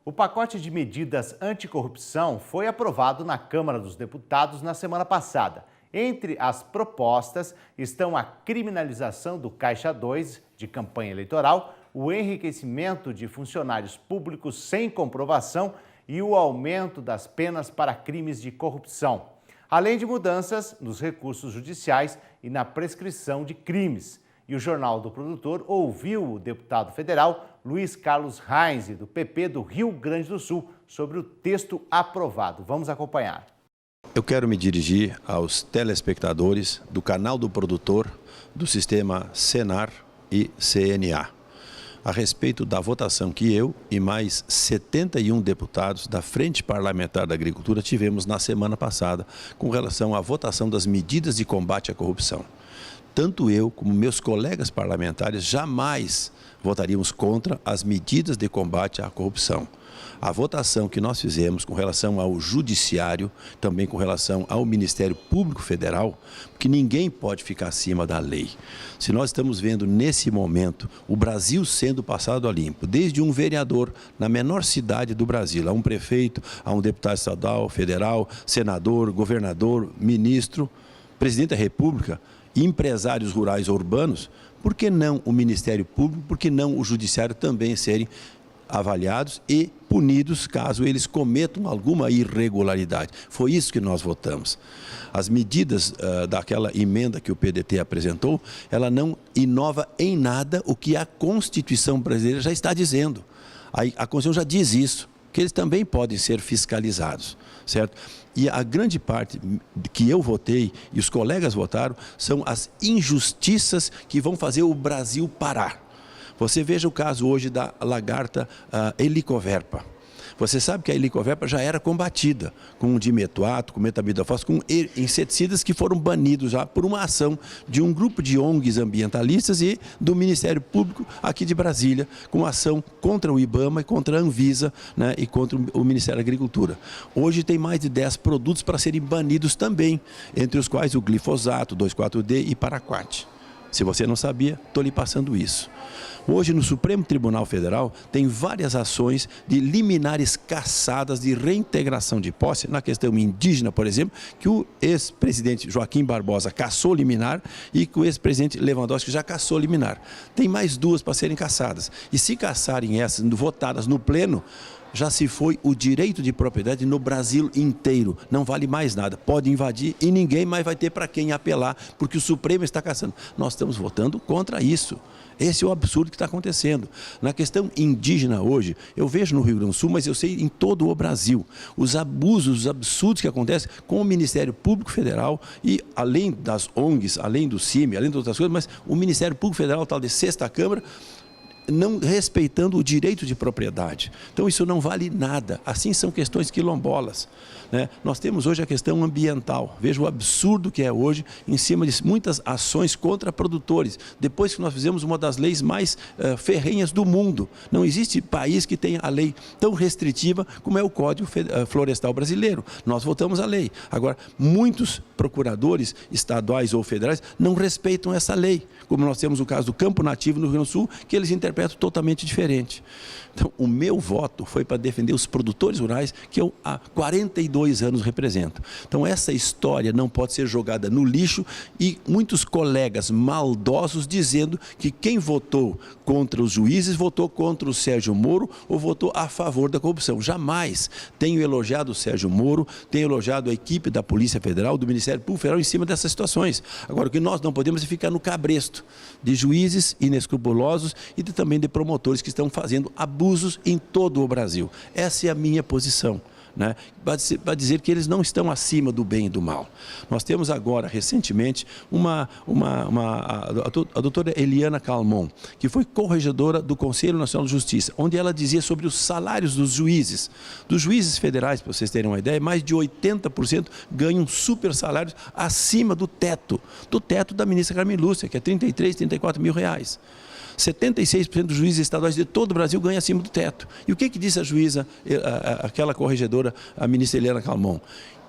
O pacote de medidas anticorrupção foi aprovado na Câmara dos Deputados na semana passada. Entre as propostas estão a criminalização do Caixa 2 de campanha eleitoral, o enriquecimento de funcionários públicos sem comprovação e o aumento das penas para crimes de corrupção, além de mudanças nos recursos judiciais e na prescrição de crimes. E o Jornal do Produtor ouviu o deputado federal Luiz Carlos Reis, do PP do Rio Grande do Sul, sobre o texto aprovado. Vamos acompanhar. Eu quero me dirigir aos telespectadores do Canal do Produtor, do sistema Senar e CNA, a respeito da votação que eu e mais 71 deputados da Frente Parlamentar da Agricultura tivemos na semana passada com relação à votação das medidas de combate à corrupção. Tanto eu como meus colegas parlamentares jamais votaríamos contra as medidas de combate à corrupção. A votação que nós fizemos com relação ao Judiciário, também com relação ao Ministério Público Federal, porque ninguém pode ficar acima da lei. Se nós estamos vendo nesse momento o Brasil sendo passado a limpo, desde um vereador na menor cidade do Brasil, a um prefeito, a um deputado estadual, federal, senador, governador, ministro, presidente da República, empresários rurais ou urbanos, por que não o Ministério Público, por que não o Judiciário também serem avaliados e punidos caso eles cometam alguma irregularidade? Foi isso que nós votamos. As medidas daquela emenda que o PDT apresentou, ela não inova em nada o que a Constituição brasileira já está dizendo. A Constituição já diz isso, que eles também podem ser fiscalizados, certo? E a grande parte que eu votei e os colegas votaram são as injustiças que vão fazer o Brasil parar. Você veja o caso hoje da lagarta Helicoverpa. Você sabe que a Helicoverpa já era combatida com dimetoato, com metamidofos, com inseticidas que foram banidos já por uma ação de um grupo de ONGs ambientalistas e do Ministério Público aqui de Brasília, com ação contra o IBAMA e contra a Anvisa, né, e contra o Ministério da Agricultura. Hoje tem mais de 10 produtos para serem banidos também, entre os quais o glifosato, 2,4-D e paraquat. Se você não sabia, estou lhe passando isso. Hoje, no Supremo Tribunal Federal, tem várias ações de liminares cassadas de reintegração de posse, na questão indígena, por exemplo, que o ex-presidente Joaquim Barbosa cassou liminar e que o ex-presidente Lewandowski já cassou liminar. Tem mais duas para serem cassadas. E se cassarem essas, votadas no pleno, já se foi o direito de propriedade no Brasil inteiro. Não vale mais nada. Pode invadir e ninguém mais vai ter para quem apelar, porque o Supremo está cassando. Nós estamos votando contra isso. Esse é o absurdo que está acontecendo. Na questão indígena hoje, eu vejo no Rio Grande do Sul, mas eu sei em todo o Brasil, os abusos, os absurdos que acontecem com o Ministério Público Federal e além das ONGs, além do CIMI, além de outras coisas, mas o Ministério Público Federal, tal de Sexta Câmara, não respeitando o direito de propriedade. Então isso não vale nada. Assim são questões quilombolas, né? Nós temos hoje a questão ambiental. Veja o absurdo que é hoje em cima de muitas ações contra produtores. Depois que nós fizemos uma das leis mais ferrenhas do mundo. Não existe país que tenha a lei tão restritiva como é o Código Florestal Brasileiro. Nós votamos a lei. Agora, muitos procuradores estaduais ou federais não respeitam essa lei. Como nós temos o caso do Campo Nativo no Rio Grande do Sul, que eles interpretam totalmente diferente. Então, o meu voto foi para defender os produtores rurais que eu há 42 anos represento. Então, essa história não pode ser jogada no lixo e muitos colegas maldosos dizendo que quem votou contra os juízes votou contra o Sérgio Moro ou votou a favor da corrupção. Jamais tenho elogiado o Sérgio Moro, tenho elogiado a equipe da Polícia Federal, do Ministério Público Federal em cima dessas situações. Agora, o que nós não podemos é ficar no cabresto de juízes inescrupulosos e também de promotores que estão fazendo abusos em todo o Brasil. Essa é a minha posição, né? Para dizer que eles não estão acima do bem e do mal. Nós temos agora, recentemente, a doutora Eliana Calmon, que foi corregedora do Conselho Nacional de Justiça, onde ela dizia sobre os salários dos juízes. Dos juízes federais, para vocês terem uma ideia, mais de 80% ganham super salários acima do teto da ministra Carmen Lúcia, que é 33, 34 mil reais. 76% dos juízes estaduais de todo o Brasil ganham acima do teto. E o que disse a juíza, aquela corregedora, a ministra Eliana Calmon?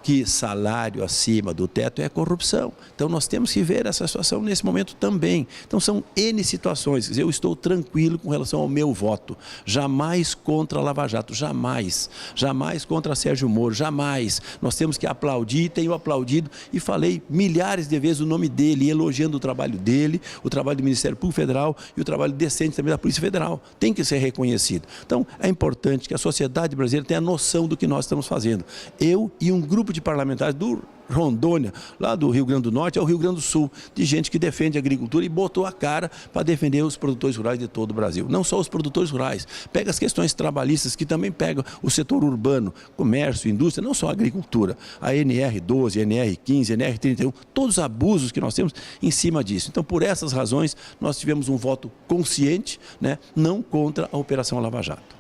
que salário acima do teto é corrupção. Então nós temos que ver essa situação nesse momento também. Então são N situações. Quer dizer, eu estou tranquilo com relação ao meu voto. Jamais contra a Lava Jato, jamais. Jamais contra Sérgio Moro, jamais. Nós temos que aplaudir, tenho aplaudido e falei milhares de vezes o nome dele, elogiando o trabalho dele, o trabalho do Ministério Público Federal e o trabalho decente também da Polícia Federal. Tem que ser reconhecido. Então é importante que a sociedade brasileira tenha noção do que nós estamos fazendo. Eu e um grupo de parlamentares do Rondônia, lá do Rio Grande do Norte ao Rio Grande do Sul, de gente que defende a agricultura e botou a cara para defender os produtores rurais de todo o Brasil. Não só os produtores rurais, pega as questões trabalhistas que também pegam o setor urbano, comércio, indústria, não só a agricultura, a NR12, NR15, NR31, todos os abusos que nós temos em cima disso. Então, por essas razões, nós tivemos um voto consciente, né, não contra a Operação Lava Jato.